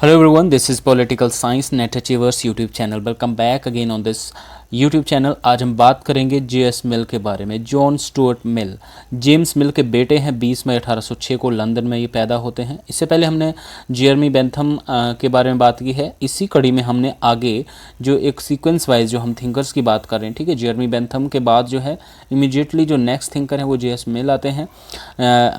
Hello everyone, this is Political Science Net Achievers YouTube channel. Welcome back again on this YouTube channel. आज हम बात करेंगे JS मिल के बारे में। जॉन स्टुअर्ट मिल जेम्स मिल के बेटे हैं। 20 मई 1806 को लंदन में ये पैदा होते हैं। इससे पहले हमने जेरमी बेंथम के बारे में बात की है। इसी कड़ी में हमने आगे जो एक सीक्वेंस वाइज जो हम थिंकर्स की बात कर रहे हैं, ठीक है, जेरमी बेंथम के बाद जो है इमीडिएटली जो नेक्स्ट थिंकर हैं वो जेएस मिल आते हैं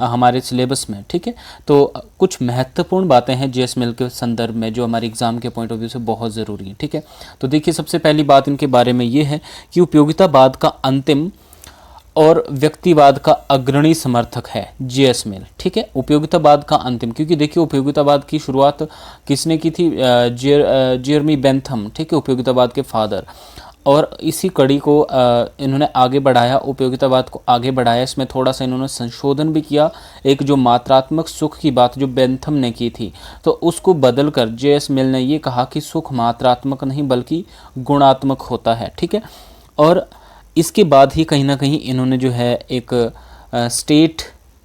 हमारे सिलेबस में, ठीक है। तो कुछ महत्वपूर्ण बातें हैं जेएस मिल के संदर्भ में जो हमारे एग्जाम के पॉइंट ऑफ व्यू से बहुत ज़रूरी है, ठीक है। तो देखिए, सबसे पहली बात इनके बारे में ये है कि उपयोगितावाद का अंतिम और व्यक्तिवाद का अग्रणी समर्थक है जेएस मिल, ठीक है। उपयोगितावाद का अंतिम, क्योंकि देखिए उपयोगितावाद की शुरुआत किसने की थी? जेरमी बेंथम, ठीक है, उपयोगितावाद के फादर। और इसी कड़ी को इन्होंने आगे बढ़ाया, उपयोगितावाद को आगे बढ़ाया। इसमें थोड़ा सा इन्होंने संशोधन भी किया। एक जो मात्रात्मक सुख की बात जो बेंथम ने की थी, तो उसको बदलकर जेएस मिल ने ये कहा कि सुख मात्रात्मक नहीं बल्कि गुणात्मक होता है, ठीक है। और इसके बाद ही कहीं ना कहीं इन्होंने जो है एक स्टेट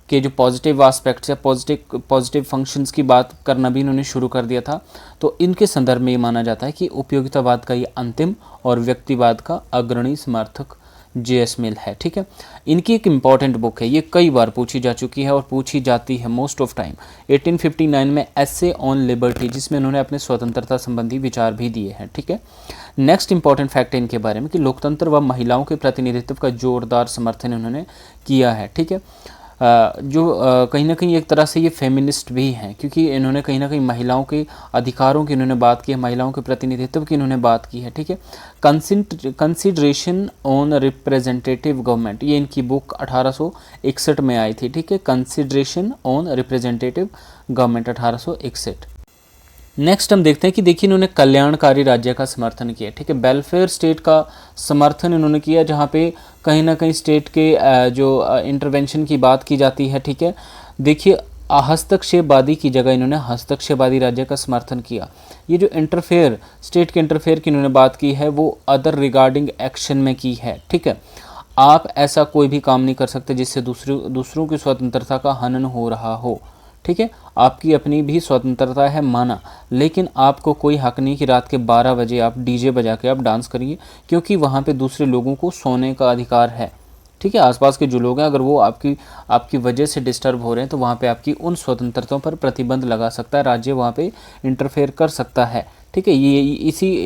के जो पॉजिटिव एस्पेक्ट्स या पॉजिटिव फंक्शंस की बात करना भी इन्होंने शुरू कर दिया था। तो इनके संदर्भ में ये माना जाता है कि उपयोगितावाद का ये अंतिम और व्यक्तिवाद का अग्रणी समर्थक जेएस मिल है, ठीक है। इनकी एक इम्पॉर्टेंट बुक है, ये कई बार पूछी जा चुकी है और पूछी जाती है मोस्ट ऑफ टाइम। 1859 में एसे ऑन लिबर्टी, जिसमें इन्होंने अपने स्वतंत्रता संबंधी विचार भी दिए हैं, ठीक है। नेक्स्ट इंपॉर्टेंट फैक्ट है इनके बारे में कि लोकतंत्र व महिलाओं के प्रतिनिधित्व का जोरदार समर्थन इन्होंने किया है, ठीक है। कहीं ना कहीं एक तरह से ये फेमिनिस्ट भी हैं, क्योंकि इन्होंने कहीं ना कहीं महिलाओं के अधिकारों की इन्होंने बात की है, महिलाओं के प्रतिनिधित्व की इन्होंने बात की है, ठीक है। कंसिडरेशन ऑन रिप्रेजेंटेटिव गवर्नमेंट, ये इनकी बुक 1861 में आई थी, ठीक है। Consideration on representative government 1861। Next हम देखते हैं कि देखिए इन्होंने कल्याणकारी राज्य का समर्थन किया, ठीक है। वेलफेयर स्टेट का समर्थन इन्होंने किया, जहाँ पे कहीं ना कहीं स्टेट के जो इंटरवेंशन की बात की जाती है, ठीक है। देखिए, हस्तक्षेपवादी की जगह इन्होंने हस्तक्षेपवादी राज्य का समर्थन किया। ये जो इंटरफेयर, स्टेट के इंटरफेयर की इन्होंने बात की है वो अदर रिगार्डिंग एक्शन में की है, ठीक है। आप ऐसा कोई भी काम नहीं कर सकते जिससे दूसरों की स्वतंत्रता का हनन हो रहा हो, ठीक है। आपकी अपनी भी स्वतंत्रता है माना, लेकिन आपको कोई हक नहीं कि रात के 12 बजे आप डीजे बजा के आप डांस करिए, क्योंकि वहाँ पे दूसरे लोगों को सोने का अधिकार है, ठीक है। आसपास के जो लोग हैं अगर वो आपकी वजह से डिस्टर्ब हो रहे हैं तो वहाँ पे आपकी उन स्वतंत्रताओं पर प्रतिबंध लगा सकता है, राज्य वहाँ पे इंटरफेयर कर सकता है, ठीक है। ये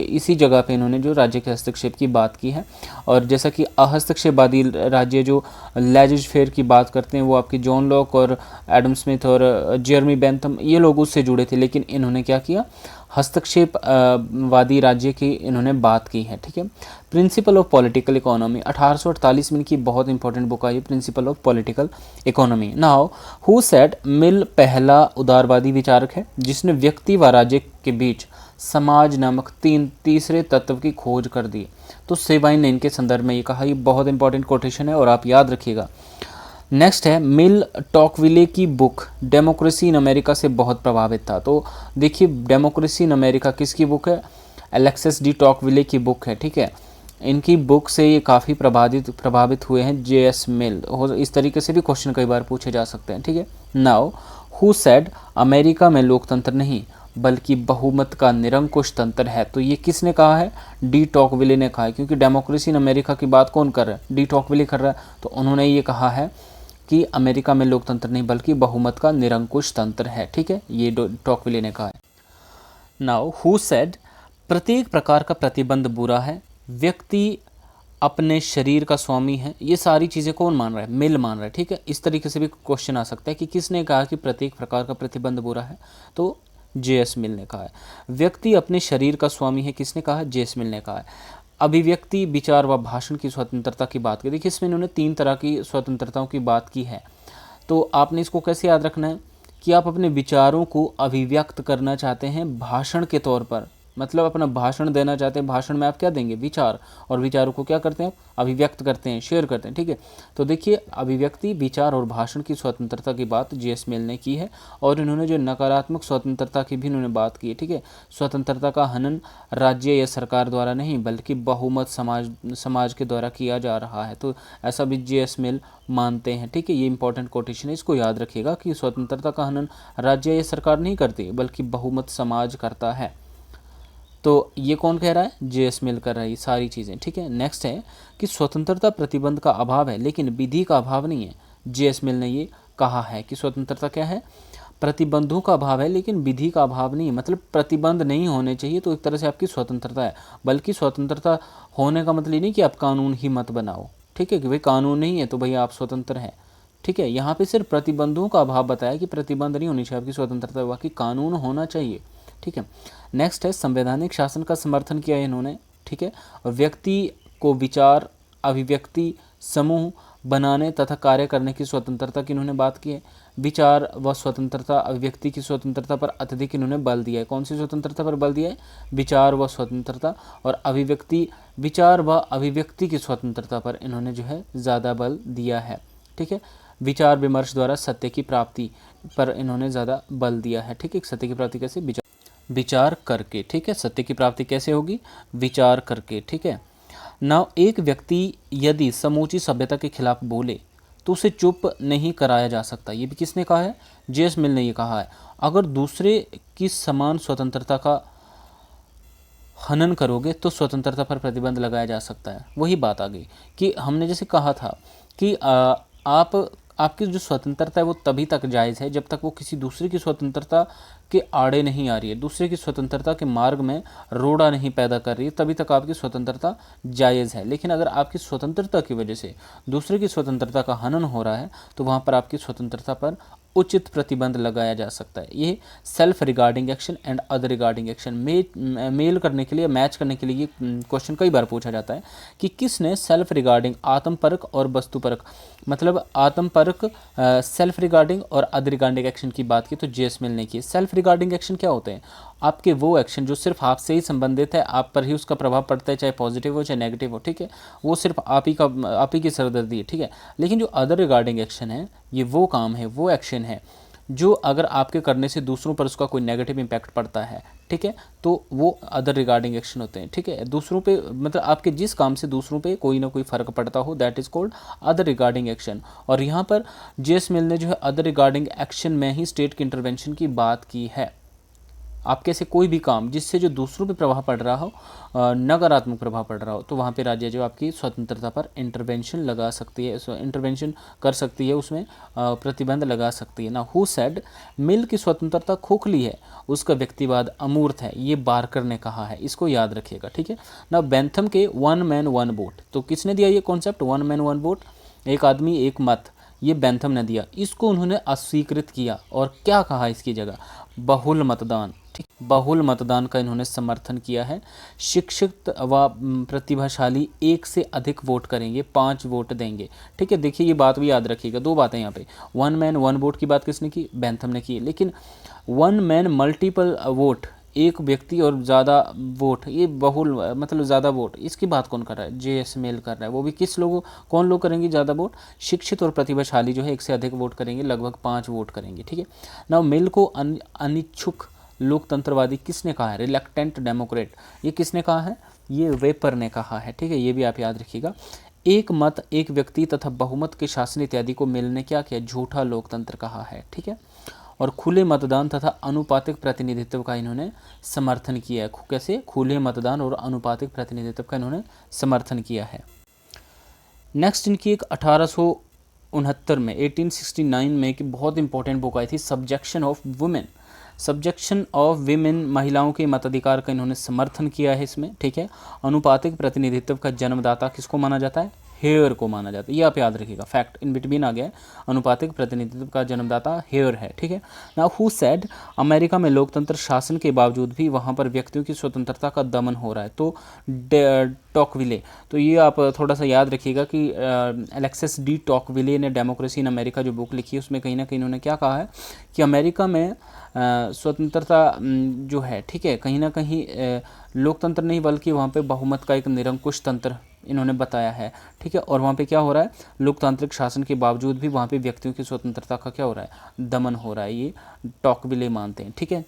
इसी जगह पे इन्होंने जो राज्य के हस्तक्षेप की बात की है। और जैसा कि अहस्तक्षेपवादी राज्य जो लेजिस्लेचर की बात करते हैं वो आपके जॉन लॉक और एडम स्मिथ और जेरमी बेंथम, ये लोग उससे जुड़े थे, लेकिन इन्होंने क्या किया? हस्तक्षेप वादी राज्य की इन्होंने बात की है, ठीक है। प्रिंसिपल ऑफ पॉलिटिकल इकोनॉमी 1848 में इनकी बहुत इंपॉर्टेंट बुक आई है, principle of political economy. Now who said, Mill पहला उदारवादी विचारक है जिसने व्यक्ति व राज्य के बीच समाज नामक तीसरे तत्व की खोज कर दी। तो सेवाइन ने इनके संदर्भ में ये कहा, ये बहुत इंपॉर्टेंट कोटेशन है और आप याद रखिएगा। नेक्स्ट है, मिल टॉकविले की बुक डेमोक्रेसी इन अमेरिका से बहुत प्रभावित था। तो देखिए, डेमोक्रेसी इन अमेरिका किसकी बुक है? अलेक्सिस डी टॉकविले की बुक है, ठीक है। इनकी बुक से ये काफ़ी प्रभावित हुए हैं जेएस मिल। इस तरीके से भी क्वेश्चन कई बार पूछे जा सकते हैं, ठीक है। नाउ हु सेड, अमेरिका में लोकतंत्र नहीं बल्कि बहुमत का निरंकुश तंत्र है। तो ये किसने कहा है? डी टॉकविले ने कहा है, क्योंकि डेमोक्रेसी इन अमेरिका की बात कौन कर रहा है? डी टॉकविले कर रहा है। तो उन्होंने ये कहा है कि अमेरिका में लोकतंत्र नहीं बल्कि बहुमत का निरंकुश तंत्र है, ठीक है, ये टॉकविले ने कहा है। नाउ हु सेड, प्रत्येक प्रकार का प्रतिबंध बुरा है, व्यक्ति अपने शरीर का स्वामी है। ये सारी चीज़ें कौन मान रहा है? मिल मान रहा है, ठीक है। इस तरीके से भी क्वेश्चन आ सकता है कि किसने कहा कि प्रत्येक प्रकार का प्रतिबंध बुरा है? तो जेएस मिल ने कहा है। व्यक्ति अपने शरीर का स्वामी है, किसने कहा है? जेएस मिल ने कहा है। अभिव्यक्ति, विचार व भाषण की स्वतंत्रता की बात की। देखिए, इसमें इन्होंने 3 तरह की स्वतंत्रताओं की बात की है। तो आपने इसको कैसे याद रखना है कि आप अपने विचारों को अभिव्यक्त करना चाहते हैं भाषण के तौर पर, मतलब अपना भाषण देना चाहते हैं, भाषण में आप क्या देंगे, विचार, और विचारों को क्या करते हैं, अभिव्यक्त करते हैं, शेयर करते हैं, ठीक है। तो देखिए अभिव्यक्ति, विचार और भाषण की स्वतंत्रता की बात जे.एस. मिल ने की है, और इन्होंने जो नकारात्मक स्वतंत्रता की भी इन्होंने बात की है, ठीक है। स्वतंत्रता का हनन राज्य या सरकार द्वारा नहीं बल्कि बहुमत समाज के द्वारा किया जा रहा है, तो ऐसा भी जे.एस. मिल मानते हैं, ठीक है। ये इंपॉर्टेंट कोटेशन है, इसको याद रखिएगा कि स्वतंत्रता का हनन राज्य या सरकार नहीं करती बल्कि बहुमत समाज करता है। तो ये कौन कह रहा है, जे.एस. मिल कर रहा है ये सारी चीज़ें, ठीक है। नेक्स्ट है कि स्वतंत्रता प्रतिबंध का अभाव है लेकिन विधि का अभाव नहीं है। जे.एस. मिल ने ये कहा है कि स्वतंत्रता क्या है, प्रतिबंधों का अभाव है लेकिन विधि का अभाव नहीं है, मतलब प्रतिबंध नहीं होने चाहिए तो एक तरह से आपकी स्वतंत्रता है, बल्कि स्वतंत्रता होने का मतलब ये नहीं कि आप कानून ही मत बनाओ, ठीक है, कि भाई कानून नहीं है तो भैया आप स्वतंत्र हैं, ठीक है। यहाँ पे सिर्फ प्रतिबंधों का अभाव बताया कि प्रतिबंध नहीं होनी चाहिए आपकी स्वतंत्रता, बाकी कानून होना चाहिए, ठीक है। नेक्स्ट है संवैधानिक शासन का समर्थन किया है इन्होंने, ठीक है। और व्यक्ति को विचार, अभिव्यक्ति, समूह बनाने तथा कार्य करने की स्वतंत्रता की इन्होंने बात की है। विचार व स्वतंत्रता, अभिव्यक्ति की स्वतंत्रता पर अत्यधिक इन्होंने बल दिया है। कौन सी स्वतंत्रता पर बल दिया है, विचार व स्वतंत्रता, और अभिव्यक्ति, विचार व अभिव्यक्ति की स्वतंत्रता पर इन्होंने जो है ज़्यादा बल दिया है, ठीक है। विचार विमर्श द्वारा सत्य की प्राप्ति पर इन्होंने ज़्यादा बल दिया है, ठीक है। सत्य की प्राप्ति कैसे, विचार करके, ठीक है। सत्य की प्राप्ति कैसे होगी, विचार करके, ठीक है। नाउ एक व्यक्ति यदि समूची सभ्यता के खिलाफ बोले तो उसे चुप नहीं कराया जा सकता। ये भी किसने कहा है, जे.एस. मिल ने ये कहा है। अगर दूसरे की समान स्वतंत्रता का हनन करोगे तो स्वतंत्रता पर प्रतिबंध लगाया जा सकता है। वही बात आ गई कि हमने जैसे कहा था कि आपकी जो स्वतंत्रता है वो तभी तक जायज़ है जब तक वो किसी दूसरे की स्वतंत्रता के आड़े नहीं आ रही है, दूसरे की स्वतंत्रता के मार्ग में रोड़ा नहीं पैदा कर रही है, तभी तक आपकी स्वतंत्रता जायज़ है। लेकिन अगर आपकी स्वतंत्रता की वजह से दूसरे की स्वतंत्रता का हनन हो रहा है तो वहाँ पर आपकी स्वतंत्रता पर उचित प्रतिबंध लगाया जा सकता है। ये self regarding action and other regarding action मेल करने के लिए, मैच करने के लिए ये क्वेश्चन कई बार पूछा जाता है कि किसने सेल्फ रिगार्डिंग, आत्मपरक और वस्तुपरक, मतलब आत्मपरक सेल्फ रिगार्डिंग और अदर रिगार्डिंग एक्शन की बात की, तो जे.एस. मिल ने की। सेल्फ रिगार्डिंग एक्शन क्या होते हैं, आपके वो एक्शन जो सिर्फ आपसे ही संबंधित है, आप पर ही उसका प्रभाव पड़ता है, चाहे पॉजिटिव हो चाहे नेगेटिव हो, ठीक है, वो सिर्फ आप ही की सरदर्दी है, ठीक है। लेकिन जो अदर रिगार्डिंग एक्शन है, ये वो काम है, वो एक्शन है जो अगर आपके करने से दूसरों पर उसका कोई नेगेटिव इम्पैक्ट पड़ता है, ठीक है, तो वो अदर रिगार्डिंग एक्शन होते हैं, ठीक है। दूसरों पे, मतलब आपके जिस काम से दूसरों पे कोई ना कोई फ़र्क पड़ता हो, that is called other regarding action. और यहाँ पर जे.एस. मिल ने जो है अदर रिगार्डिंग एक्शन में ही स्टेट की इंटरवेंशन की बात की है। आपके से कोई भी काम जिससे जो दूसरों पे प्रभाव पड़ रहा हो, नकारात्मक प्रभाव पड़ रहा हो, तो वहाँ पे राज्य जो आपकी स्वतंत्रता पर इंटरवेंशन लगा सकती है, इंटरवेंशन कर सकती है, उसमें प्रतिबंध लगा सकती है ना। हु सेड, मिल की स्वतंत्रता खोखली है, उसका व्यक्तिवाद अमूर्त है, ये बार्कर ने कहा है, इसको याद रखिएगा, ठीक है ना। बेंथम के वन मैन वन वोट, तो किसने दिया ये concept, one man one vote, एक आदमी एक मत, ये बेंथम ने दिया, इसको उन्होंने अस्वीकृत किया और क्या कहा इसकी जगह, बहुल मतदान, ठीक, बहुल मतदान का इन्होंने समर्थन किया है। शिक्षित व प्रतिभाशाली एक से अधिक वोट करेंगे, 5 वोट देंगे, ठीक है। देखिए ये बात भी याद रखिएगा, दो बातें यहाँ पे, वन मैन वन वोट की बात किसने की, बेंथम ने की, लेकिन वन मैन मल्टीपल वोट, एक व्यक्ति और ज़्यादा वोट, ये बहुल मतलब ज़्यादा वोट, इसकी बात कौन कर रहा है, जे.एस. मिल कर रहा है। वो भी किस लोगों, कौन लोग करेंगे ज़्यादा वोट, शिक्षित और प्रतिभाशाली जो है एक से अधिक वोट करेंगे, लगभग 5 वोट करेंगे, ठीक है ना। मिल को अनिच्छुक लोकतंत्रवादी किसने कहा है, रिलक्टेंट डेमोक्रेट, ये किसने कहा है, ये वेपर ने कहा है, ठीक है, ये भी आप याद रखिएगा। एक मत, एक व्यक्ति तथा बहुमत के शासन इत्यादि को मिल ने क्या किया, झूठा लोकतंत्र कहा है, ठीक है। और खुले मतदान तथा अनुपातिक प्रतिनिधित्व का इन्होंने समर्थन किया है। कैसे, खुले मतदान और अनुपातिक प्रतिनिधित्व का इन्होंने समर्थन किया है। नेक्स्ट इनकी एक 1869 में 1869 में एक बहुत इंपॉर्टेंट बुक आई थी, subjection of women, subjection of women, महिलाओं के मताधिकार का इन्होंने समर्थन किया है इसमें, ठीक है। अनुपातिक प्रतिनिधित्व का जन्मदाता किसको माना जाता है, हेयर को माना जाता है, ये आप याद रखिएगा, फैक्ट इन बिटवीन आ गया है, अनुपातिक प्रतिनिधित्व का जन्मदाता हेयर है, ठीक है। नाउ हु सेड, अमेरिका में लोकतंत्र शासन के बावजूद भी वहाँ पर व्यक्तियों की स्वतंत्रता का दमन हो रहा है, तो टॉकविले, तो ये आप थोड़ा सा याद रखिएगा कि अलेक्सिस डी टॉकविले ने डेमोक्रेसी इन अमेरिका जो बुक लिखी है उसमें कहीं ना कहीं उन्होंने क्या कहा है कि अमेरिका में स्वतंत्रता जो है, ठीक है, कहीं ना कहीं लोकतंत्र नहीं बल्कि वहाँ पे बहुमत का एक निरंकुश तंत्र इन्होंने बताया है, ठीक है। और वहाँ पे क्या हो रहा है, लोकतांत्रिक शासन के बावजूद भी वहाँ पे व्यक्तियों की स्वतंत्रता का क्या हो रहा है, दमन हो रहा है, ये टॉकविले मानते हैं, ठीक है।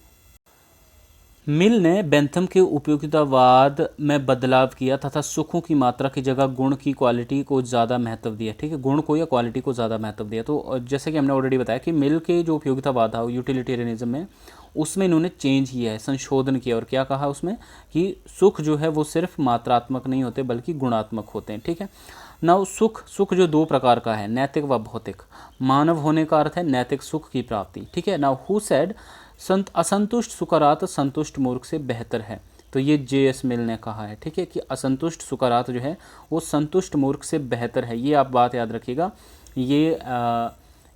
मिल ने बेंथम के उपयोगितावाद में बदलाव किया तथा सुखों की मात्रा की जगह गुण की क्वालिटी को ज़्यादा महत्व दिया, ठीक है, गुण को या क्वालिटी को ज़्यादा महत्व दिया। तो जैसे कि हमने ऑलरेडी बताया कि मिल के जो उपयोगितावाद था यूटिलिटेरियनिज्म में, उसमें इन्होंने चेंज किया है, संशोधन किया, और क्या कहा उसमें कि सुख जो है वो सिर्फ मात्रात्मक नहीं होते बल्कि गुणात्मक होते हैं, ठीक है। नाउ सुख जो दो प्रकार का है, नैतिक व भौतिक। मानव होने का अर्थ है नैतिक सुख की प्राप्ति, ठीक है। नाउ हु सेड, असंतुष्ट सुकरात संतुष्ट मूर्ख से बेहतर है, तो ये जे.एस. मिल ने कहा है, ठीक है, कि असंतुष्ट सुकरात जो है वो संतुष्ट मूर्ख से बेहतर है, ये आप बात याद रखिएगा। ये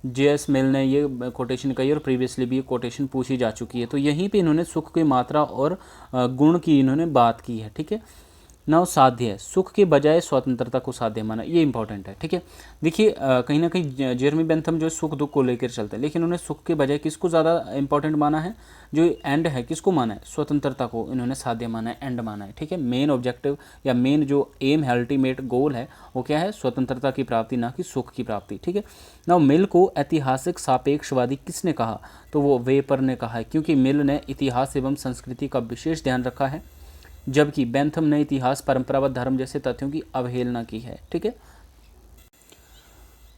जे.एस. मिल ने ये कोटेशन कही और प्रीवियसली भी ये कोटेशन पूछी जा चुकी है, तो यहीं पे इन्होंने सुख की मात्रा और गुण की इन्होंने बात की है, ठीक है। नाउ साध्य, सुख के बजाय स्वतंत्रता को साध्य माना, ये इंपॉर्टेंट है, ठीक है। देखिए कहीं ना कहीं जेरमी बेंथम जो सुख दुख को लेकर चलते हैं, लेकिन उन्होंने सुख के बजाय किसको ज़्यादा इंपॉर्टेंट माना है, जो एंड है किसको माना है, स्वतंत्रता को इन्होंने साध्य माना है, एंड माना है, ठीक है। मेन ऑब्जेक्टिव या मेन जो एम है, अल्टीमेट गोल है, वो क्या है, स्वतंत्रता की प्राप्ति, ना कि सुख की प्राप्ति, ठीक है। नाउ मिल को ऐतिहासिक सापेक्षवादी किसने कहा, तो वो वेपर ने कहा है, क्योंकि मिल ने इतिहास एवं संस्कृति का विशेष ध्यान रखा है, जबकि बेंथम ने इतिहास, परंपरागत धर्म जैसे तथ्यों की अवहेलना की है, ठीक है।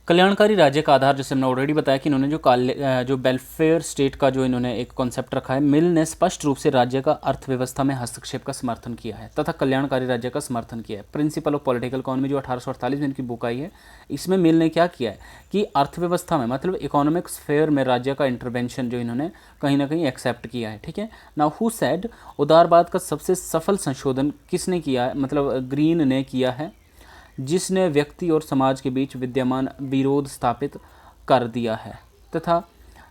कल्याणकारी राज्य का आधार, जैसे हमने ऑलरेडी बताया कि इन्होंने जो वेलफेयर स्टेट का जो इन्होंने एक कॉन्सेप्ट रखा है, मिल ने स्पष्ट रूप से राज्य का अर्थव्यवस्था में हस्तक्षेप का समर्थन किया है तथा कल्याणकारी राज्य का समर्थन किया है। प्रिंसिपल ऑफ पॉलिटिकल इकोनॉमी जो 1848 में इनकी बुक आई है, इसमें मिल ने क्या किया है कि अर्थव्यवस्था में, मतलब इकोनॉमिक स्फेयर में राज्य का इंटरवेंशन जो इन्होंने कहीं ना कहीं एक्सेप्ट किया है, ठीक है। नाउ हु सेड, उदारवाद का सबसे सफल संशोधन किसने किया है, मतलब ग्रीन ने किया है, जिसने व्यक्ति और समाज के बीच विद्यमान विरोध स्थापित कर दिया है तथा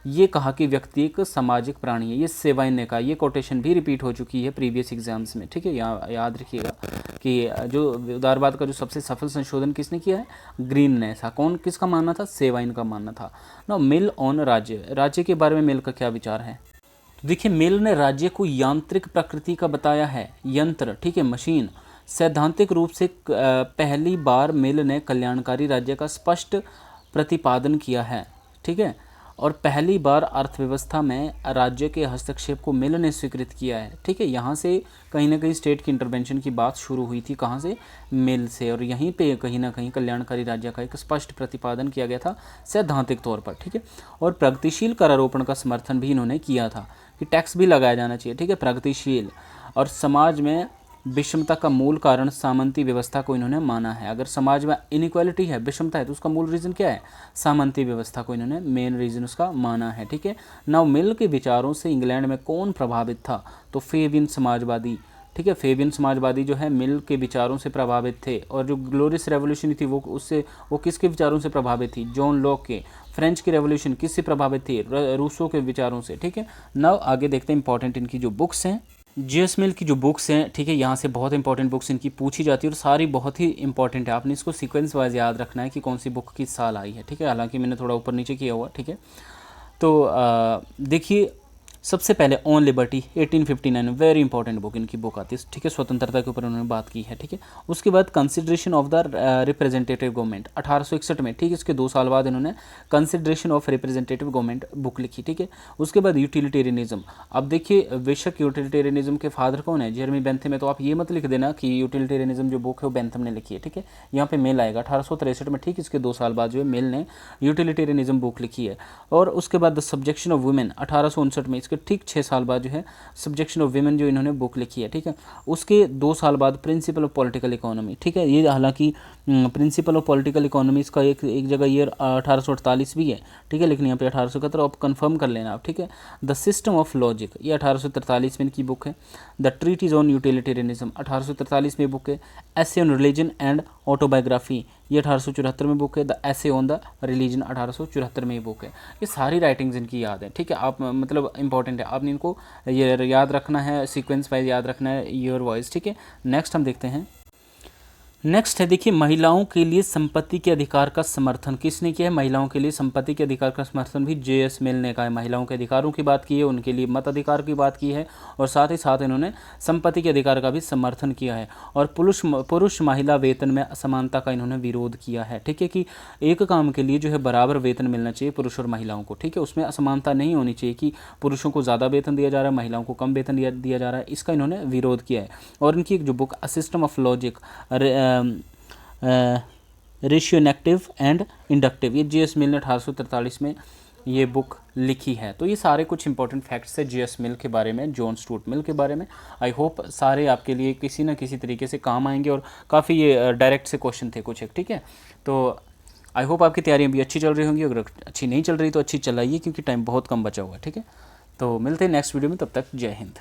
ये कहा कि व्यक्ति एक सामाजिक प्राणी है। ये सेवाइन ने कहा, ये कोटेशन भी रिपीट हो चुकी है प्रीवियस एग्जाम्स में, ठीक है। याद रखिएगा कि जो उदारवाद का जो सबसे सफल संशोधन किसने किया है, ग्रीन ने। ऐसा कौन, किसका मानना था, सेवाइन का मानना था। ना मिल ऑन राज्य के बारे में मिल का क्या विचार है, तो देखिए मिल ने राज्य को यांत्रिक प्रकृति का बताया है, यंत्र, ठीक है, मशीन। सैद्धांतिक रूप से पहली बार मिल ने कल्याणकारी राज्य का स्पष्ट प्रतिपादन किया है, ठीक है, और पहली बार अर्थव्यवस्था में राज्य के हस्तक्षेप को मिल ने स्वीकृत किया है, ठीक है। यहाँ से कहीं ना कहीं स्टेट की इंटरवेंशन की बात शुरू हुई थी, कहाँ से, मिल से, और यहीं पे कहीं ना कहीं कल्याणकारी राज्य का एक स्पष्ट प्रतिपादन किया गया था सैद्धांतिक तौर पर, ठीक है। और प्रगतिशील करारोपण का समर्थन भी इन्होंने किया था कि टैक्स भी लगाया जाना चाहिए, ठीक है, प्रगतिशील। और समाज में विषमता का मूल कारण सामंती व्यवस्था को इन्होंने माना है। अगर समाज में इनइक्वालिटी है, विषमता है, तो उसका मूल रीज़न क्या है, सामंती व्यवस्था को इन्होंने मेन रीज़न उसका माना है, ठीक है। नाउ मिल के विचारों से इंग्लैंड में कौन प्रभावित था, तो फेबियन समाजवादी, ठीक है। फेबियन समाजवादी जो है मिल के विचारों से प्रभावित थे, और जो ग्लोरियस रेवोल्यूशन थी वो किसके विचारों से प्रभावित थी, जॉन लॉक के। फ्रेंच की रेवोल्यूशन किससे प्रभावित थी, रूसो के विचारों से, ठीक है। नाउ आगे देखते हैं इंपॉर्टेंट इनकी जो बुक्स हैं, जे.एस. मिल की जो बुक्स हैं, ठीक है, यहाँ से बहुत इंपॉर्टेंट बुक्स इनकी पूछी जाती है और सारी बहुत ही इंपॉर्टेंट है। आपने इसको सीक्वेंस वाइज याद रखना है कि कौन सी बुक किस साल आई है, ठीक है। हालांकि मैंने थोड़ा ऊपर नीचे किया हुआ, ठीक है। तो देखिए सबसे पहले on liberty 1859, very important book इनकी बुक आती है, ठीक है, स्वतंत्रता के ऊपर उन्होंने बात की है, ठीक है। उसके बाद consideration of the representative government 1861 में, ठीक है, इसके 2 साल बाद इन्होंने consideration of representative government book लिखी, ठीक है। उसके बाद यूटिलिटेरियनिज्म। अब देखिए बेशक यूटिलिटेरियनिज्म के फादर कौन है, जेरमी बेंथम है, तो आप ये मत लिख देना कि यूटिलिटेरियनिज्म जो बुक है वो बेंथम ने लिखी है, ठीक है। यहाँ पे मेल आएगा 1863 में, ठीक, इसके 2 साल बाद जो है मेल ने यूटिलिटेरियनिज्म बुक लिखी है। और उसके बाद द सब्जेक्शन ऑफ वुमेन 1859 में, इसके ठीक 6 साल बाद जो है सब्जेक्शन ऑफ वीमेन जो इन्होंने बुक लिखी है, ठीक है। उसके 2 साल बाद प्रिंसिपल ऑफ पॉलिटिकल इकोनॉमी, ठीक है। ये हालांकि प्रिंसिपल ऑफ पॉलिटिकल इकोनॉमी इसका एक जगह ईयर 1848 भी है, ठीक है, लेकिन यहाँ पे 1871 आप कंफर्म कर लेना आप, ठीक है। द सिस्टम ऑफ लॉजिक ये 1843 में इनकी बुक है। द ट्रीटीज ऑन यूटिलिटेरियनिज्म 1843 में बुक है। Essay on religion and autobiography ये 1874 में बुक है। द ऐसे ऑन द रिलीजन 1874 में ये बुक है। ये सारी राइटिंग्स इनकी याद है, ठीक है। आप मतलब इंपॉर्टेंट है, आपने इनको ये याद रखना है, सीक्वेंस वाइज याद रखना है, योर वॉइस, ठीक है। नेक्स्ट हम देखते हैं। नेक्स्ट है देखिए, महिलाओं के लिए संपत्ति के अधिकार का समर्थन किसने किया है? महिलाओं के लिए संपत्ति के अधिकार का समर्थन भी जे.एस. मिल ने कहा है। महिलाओं के अधिकारों की बात की है, उनके लिए मत अधिकार की बात की है, और साथ ही साथ इन्होंने संपत्ति के अधिकार का भी समर्थन किया है। और पुरुष महिला वेतन में असमानता का इन्होंने विरोध किया है, ठीक है, कि एक काम के लिए जो है बराबर वेतन मिलना चाहिए पुरुष और महिलाओं को, ठीक है। उसमें असमानता नहीं होनी चाहिए कि पुरुषों को ज़्यादा वेतन दिया जा रहा है, महिलाओं को कम वेतन दिया जा रहा है, इसका इन्होंने विरोध किया है। और इनकी एक जो book a system of logic, ratiocinative and inductive, ये जे.एस. मिल ने 1843 में ये बुक लिखी है। तो ये सारे कुछ इंपॉर्टेंट फैक्ट्स है जे.एस. मिल के बारे में, जॉन स्टूअर्ट मिल के बारे में। आई होप सारे आपके लिए किसी न किसी तरीके से काम आएंगे, और काफ़ी ये डायरेक्ट से क्वेश्चन थे कुछ एक, ठीक है। तो आई होप आपकी तैयारियां भी अच्छी चल रही होंगी। अगर अच्छी नहीं चल रही तो अच्छी चलाइए, क्योंकि टाइम बहुत कम बचा हुआ है, ठीक है। तो मिलते हैं नेक्स्ट वीडियो में, तब तक जय हिंद।